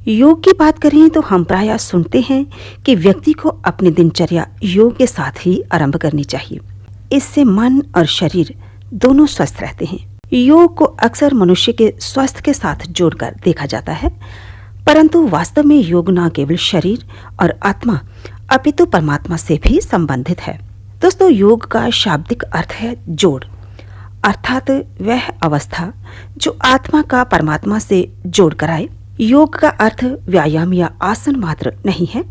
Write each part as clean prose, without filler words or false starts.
योग की बात करें तो हम प्रायः सुनते हैं कि व्यक्ति को अपनी दिनचर्या योग के साथ ही आरंभ करनी चाहिए। इससे मन और शरीर दोनों स्वस्थ रहते हैं। योग को अक्सर मनुष्य के स्वास्थ्य के साथ जोड़कर देखा जाता है, परंतु वास्तव में योग न केवल शरीर और आत्मा अपितु परमात्मा से भी संबंधित है। दोस्तों, योग का शाब्दिक अर्थ है जोड़, अर्थात वह अवस्था जो आत्मा का परमात्मा से जोड़ कराए। योग का अर्थ व्यायाम या आसन मात्र नहीं है।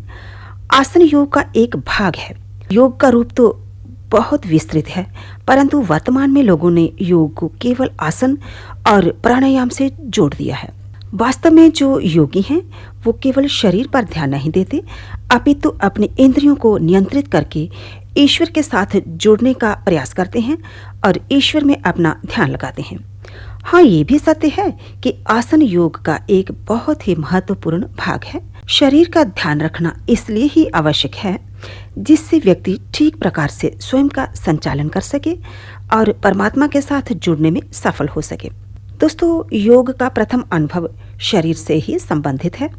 आसन योग का एक भाग है। योग का रूप तो बहुत विस्तृत है, परंतु वर्तमान में लोगों ने योग को केवल आसन और प्राणायाम से जोड़ दिया है। वास्तव में जो योगी हैं वो केवल शरीर पर ध्यान नहीं देते, अपितु अपने इंद्रियों को नियंत्रित करके ईश्वर के साथ जुड़ने का प्रयास करते हैं और ईश्वर में अपना ध्यान लगाते हैं। हाँ, ये भी सत्य है कि आसन योग का एक बहुत ही महत्वपूर्ण भाग है। शरीर का ध्यान रखना इसलिए ही आवश्यक है जिससे व्यक्ति ठीक प्रकार से स्वयं का संचालन कर सके और परमात्मा के साथ जुड़ने में सफल हो सके। दोस्तों, योग का प्रथम अनुभव शरीर से ही संबंधित है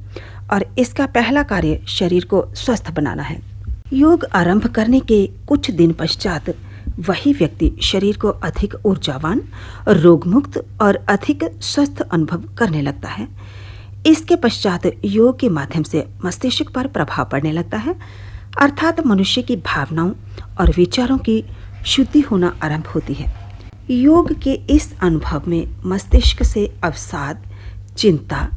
और इसका पहला कार्य शरीर को स्वस्थ बनाना है। योग आरंभ करने के कुछ दिन पश्चात वही व्यक्ति शरीर को अधिक ऊर्जावान, रोगमुक्त और अधिक स्वस्थ अनुभव करने लगता है। इसके पश्चात योग के माध्यम से मस्तिष्क पर प्रभाव पड़ने लगता है, अर्थात मनुष्य की भावनाओं और विचारों की शुद्धि होना आरंभ होती है। योग के इस अनुभव में मस्तिष्क से अवसाद, चिंता,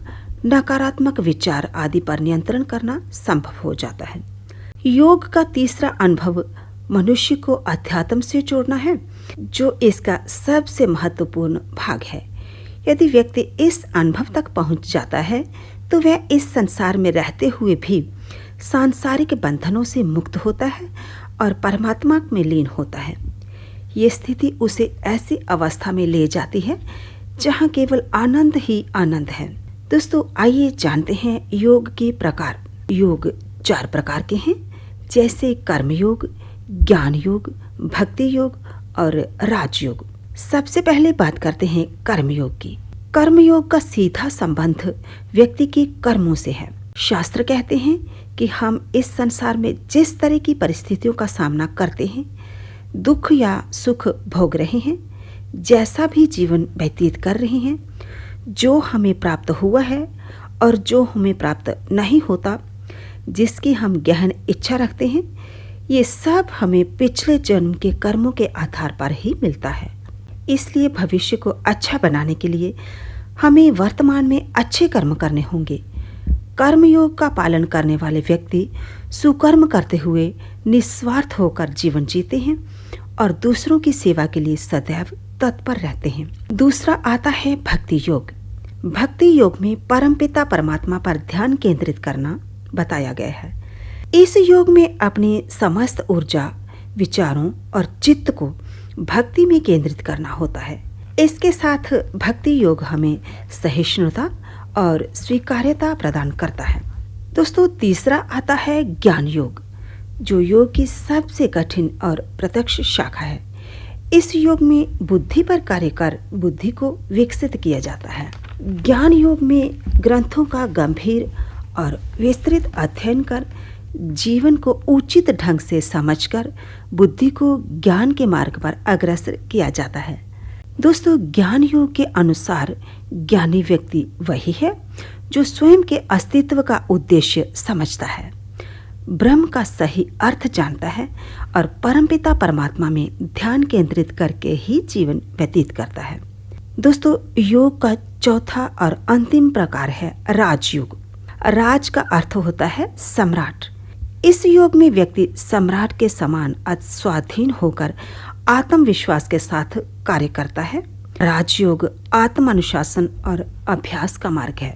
नकारात्मक विचार आदि पर नियंत्रण करना संभव हो जाता है। योग का तीसरा अनुभव मनुष्य को अध्यात्म से जोड़ना है, जो इसका सबसे महत्वपूर्ण भाग है। यदि व्यक्ति इस अनुभव तक पहुंच जाता है तो वह इस संसार में रहते हुए भी सांसारिक बंधनों से मुक्त होता है और परमात्मा में लीन होता है। ये स्थिति उसे ऐसी अवस्था में ले जाती है जहां केवल आनंद ही आनंद है। दोस्तों, आइए जानते हैं योग के प्रकार। योग 4 प्रकार के हैं, जैसे कर्म योग, ज्ञान योग, भक्ति योग और राजयोग। सबसे पहले बात करते हैं कर्म योग की। कर्म योग का सीधा संबंध व्यक्ति के कर्मों से है। शास्त्र कहते हैं कि हम इस संसार में जिस तरह की परिस्थितियों का सामना करते हैं, दुख या सुख भोग रहे हैं, जैसा भी जीवन व्यतीत कर रहे हैं, जो हमें प्राप्त हुआ है और जो हमें प्राप्त नहीं होता, जिसकी हम गहन इच्छा रखते हैं, ये सब हमें पिछले जन्म के कर्मों के आधार पर ही मिलता है। इसलिए भविष्य को अच्छा बनाने के लिए हमें वर्तमान में अच्छे कर्म करने होंगे। कर्म योग का पालन करने वाले व्यक्ति सुकर्म करते हुए निस्वार्थ होकर जीवन जीते हैं और दूसरों की सेवा के लिए सदैव तत्पर रहते हैं। दूसरा आता है भक्ति योग। भक्ति योग में परमपिता परमात्मा पर ध्यान केंद्रित करना बताया गया है। इस योग में अपनी समस्त ऊर्जा, विचारों और चित्त को भक्ति में केंद्रित करना होता है। इसके साथ भक्ति योग हमें सहिष्णुता और स्वीकार्यता प्रदान करता है। दोस्तों, तीसरा आता है ज्ञान योग, जो योग की सबसे कठिन और प्रत्यक्ष शाखा है। इस योग में बुद्धि पर कार्य कर बुद्धि को विकसित किया जाता है। ज्ञान योग में ग्रंथों का गंभीर और विस्तृत अध्ययन कर जीवन को उचित ढंग से समझकर बुद्धि को ज्ञान के मार्ग पर अग्रसर किया जाता है। दोस्तों, ज्ञान योग के अनुसार ज्ञानी व्यक्ति वही है जो स्वयं के अस्तित्व का उद्देश्य समझता है, ब्रह्म का सही अर्थ जानता है और परमपिता परमात्मा में ध्यान केंद्रित करके ही जीवन व्यतीत करता है। दोस्तों, योग का चौथा और अंतिम प्रकार है राजयोग। राज का अर्थ होता है सम्राट। इस योग में व्यक्ति सम्राट के समान स्वाधीन होकर आत्मविश्वास के साथ कार्य करता है। राजयोग आत्म अनुशासन और अभ्यास का मार्ग है।